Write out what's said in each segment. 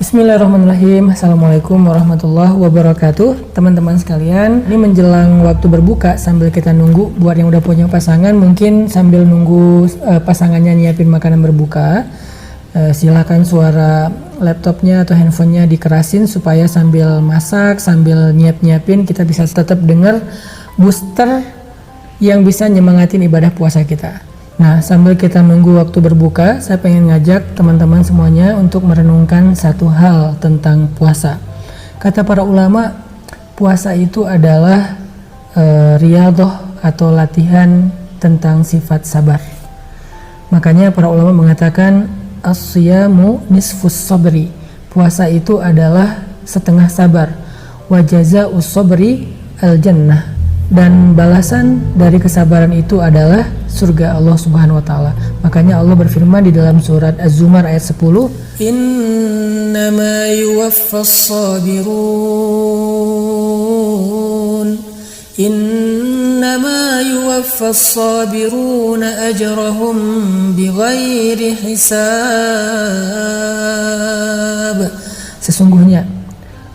Bismillahirrahmanirrahim. Assalamualaikum warahmatullahi wabarakatuh. Teman-teman sekalian, ini menjelang waktu berbuka sambil kita nunggu. Buat yang udah punya pasangan, mungkin sambil nunggu pasangannya nyiapin makanan berbuka, silakan suara laptopnya atau handphonenya dikerasin supaya sambil masak, sambil nyiapin kita bisa tetap dengar booster yang bisa nyemangatin ibadah puasa kita. Nah, sambil kita nunggu waktu berbuka, saya pengen ngajak teman-teman semuanya untuk merenungkan satu hal tentang puasa. Kata para ulama, puasa itu adalah riyadhah atau latihan tentang sifat sabar. Makanya para ulama mengatakan as-siyamu nisfus sabri. Puasa itu adalah setengah sabar. Wa jazaa'us sabri al-jannah. Dan balasan dari kesabaran itu adalah surga Allah Subhanahu wa taala. Makanya Allah berfirman di dalam surat Az-Zumar ayat 10, "Innama yuwaffas sabirun Innama yuwaffas sabiruna ajrahum bighairi hisab." Sesungguhnya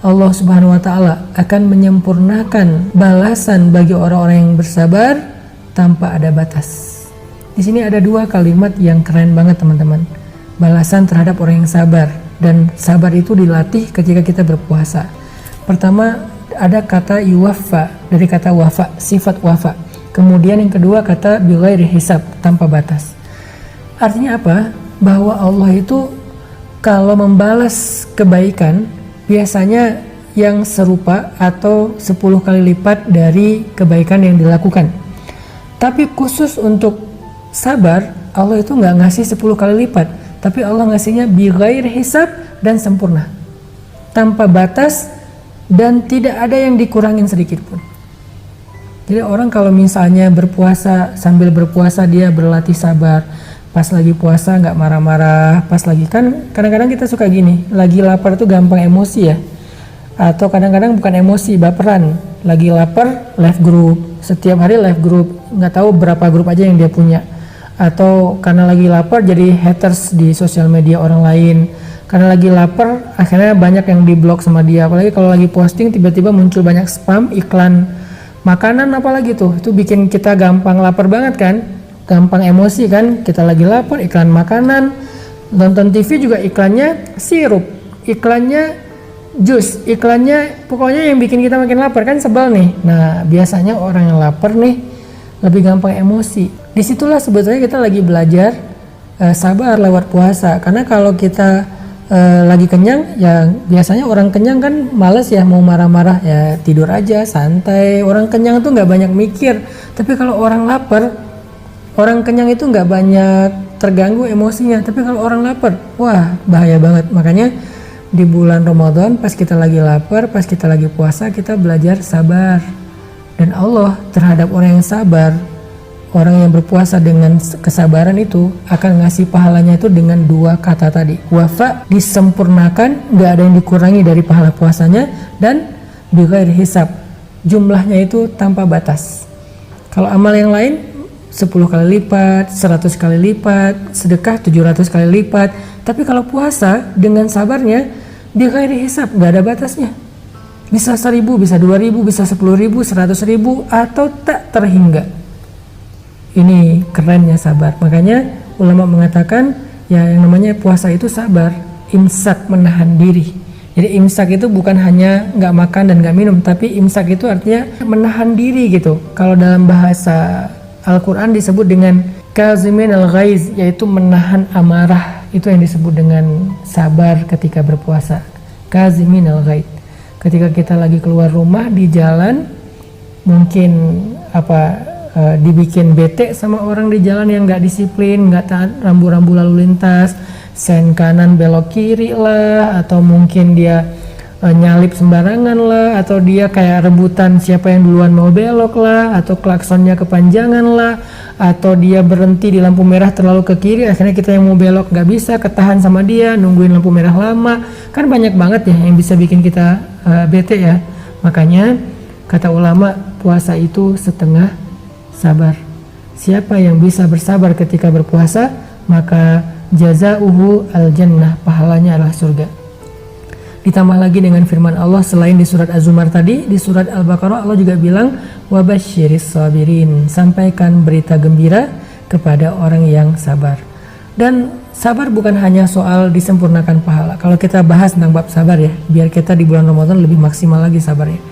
Allah Subhanahu wa taala akan menyempurnakan balasan bagi orang-orang yang bersabar tanpa ada batas. Di sini ada dua kalimat yang keren banget, teman-teman. Balasan terhadap orang yang sabar, dan sabar itu dilatih ketika kita berpuasa. Pertama ada kata yuwaffa, dari kata wafa, sifat wafa. Kemudian yang kedua kata bighairi hisab, tanpa batas. Artinya apa? Bahwa Allah itu kalau membalas kebaikan biasanya yang serupa atau 10 kali lipat dari kebaikan yang dilakukan. Tapi khusus untuk sabar, Allah itu nggak ngasih 10 kali lipat, tapi Allah ngasihnya bighair hisab dan sempurna, tanpa batas, dan tidak ada yang dikurangin sedikit pun. Jadi orang kalau misalnya berpuasa, sambil berpuasa dia berlatih sabar, pas lagi puasa nggak marah-marah, pas lagi, kan kadang-kadang kita suka gini, lagi lapar tuh gampang emosi ya, atau kadang-kadang bukan emosi, baperan. Lagi lapar live group, setiap hari live group, nggak tahu berapa grup aja yang dia punya. Atau karena lagi lapar jadi haters di sosial media orang lain, karena lagi lapar akhirnya banyak yang diblok sama dia. Apalagi kalau lagi posting tiba-tiba muncul banyak spam, iklan makanan apalagi tuh, itu bikin kita gampang lapar banget kan, gampang emosi kan. Kita lagi lapar, iklan makanan, nonton TV juga iklannya sirup, iklannya jus, iklannya pokoknya yang bikin kita makin lapar kan, sebel nih. Nah, biasanya orang yang lapar nih lebih gampang emosi. Disitulah sebetulnya kita lagi belajar sabar lewat puasa. Karena kalau kita lagi kenyang, ya biasanya orang kenyang kan males ya mau marah-marah, ya tidur aja santai. Orang kenyang tuh nggak banyak mikir. Tapi kalau orang lapar, orang kenyang itu nggak banyak terganggu emosinya, tapi kalau orang lapar, wah bahaya banget. Makanya di bulan Ramadan pas kita lagi lapar, pas kita lagi puasa, kita belajar sabar. Dan Allah terhadap orang yang sabar, orang yang berpuasa dengan kesabaran itu akan ngasih pahalanya itu dengan dua kata tadi. Wafa, disempurnakan, nggak ada yang dikurangi dari pahala puasanya, dan bighairi hisab, jumlahnya itu tanpa batas. Kalau amal yang lain 10 kali lipat, 100 kali lipat, sedekah 700 kali lipat. Tapi kalau puasa dengan sabarnya bighairi hisab, nggak ada batasnya. Bisa 1000, bisa 2000, bisa 10.000, 100.000, atau tak terhingga. Ini kerennya sabar. Makanya ulama mengatakan ya yang namanya puasa itu sabar, imsak, menahan diri. Jadi imsak itu bukan hanya nggak makan dan nggak minum, tapi imsak itu artinya menahan diri gitu. Kalau dalam bahasa Al-Quran disebut dengan kazimin al-ghaiz, yaitu menahan amarah. Itu yang disebut dengan sabar ketika berpuasa. Kazimin al-ghaiz. Ketika kita lagi keluar rumah di jalan, mungkin dibikin bete sama orang di jalan yang nggak disiplin, nggak taat rambu-rambu lalu lintas, sen kanan belok kiri lah, atau mungkin dia nyalip sembarangan lah, atau dia kayak rebutan siapa yang duluan mau belok lah, atau klaksonnya kepanjangan lah, atau dia berhenti di lampu merah terlalu ke kiri, akhirnya kita yang mau belok nggak bisa, ketahan sama dia, nungguin lampu merah lama. Kan banyak banget ya yang bisa bikin kita bete ya. Makanya kata ulama, puasa itu setengah sabar. Siapa yang bisa bersabar ketika berpuasa, maka jazauhu al-jannah, pahalanya adalah surga. Ditambah lagi dengan firman Allah selain di surat Az-Zumar tadi, di surat Al-Baqarah Allah juga bilang wabasyiris sabirin, sampaikan berita gembira kepada orang yang sabar. Dan sabar bukan hanya soal disempurnakan pahala. Kalau kita bahas tentang bab sabar ya, biar kita di bulan Ramadan lebih maksimal lagi sabarnya.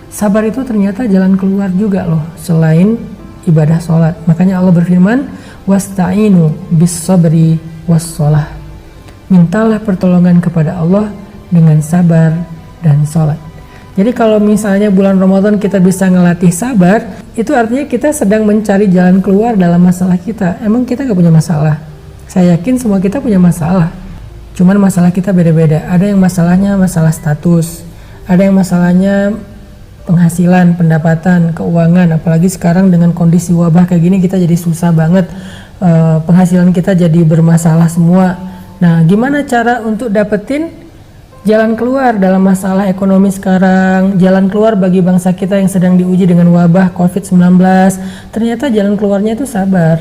Sabar itu ternyata jalan keluar juga loh selain ibadah sholat. Makanya Allah berfirman wasta'inu bis sabri was sholah. Mintalah pertolongan kepada Allah dengan sabar dan sholat. Jadi kalau misalnya bulan Ramadan kita bisa ngelatih sabar, itu artinya kita sedang mencari jalan keluar dalam masalah kita. Emang kita gak punya masalah? Saya yakin semua kita punya masalah. Cuman masalah kita beda-beda. Ada yang masalahnya masalah status, ada yang masalahnya penghasilan, pendapatan, keuangan. Apalagi sekarang dengan kondisi wabah kayak gini kita jadi susah banget. Penghasilan kita jadi bermasalah semua. Nah, gimana cara untuk dapetin jalan keluar dalam masalah ekonomi sekarang, jalan keluar bagi bangsa kita yang sedang diuji dengan wabah COVID-19? Ternyata jalan keluarnya itu sabar,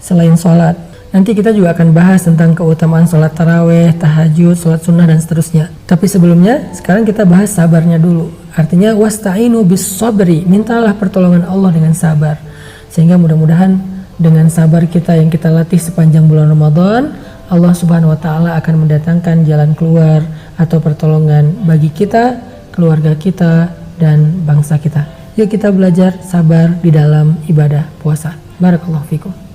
selain sholat. Nanti kita juga akan bahas tentang keutamaan sholat taraweh, tahajud, sholat sunnah, dan seterusnya. Tapi sebelumnya, sekarang kita bahas sabarnya dulu. Artinya, wasta'inu bis sabri, mintalah pertolongan Allah dengan sabar. Sehingga mudah-mudahan dengan sabar kita yang kita latih sepanjang bulan Ramadan, Allah Subhanahu wa Ta'ala akan mendatangkan jalan keluar atau pertolongan bagi kita, keluarga kita, dan bangsa kita. Yuk kita belajar sabar di dalam ibadah puasa. Barakallahu fikum.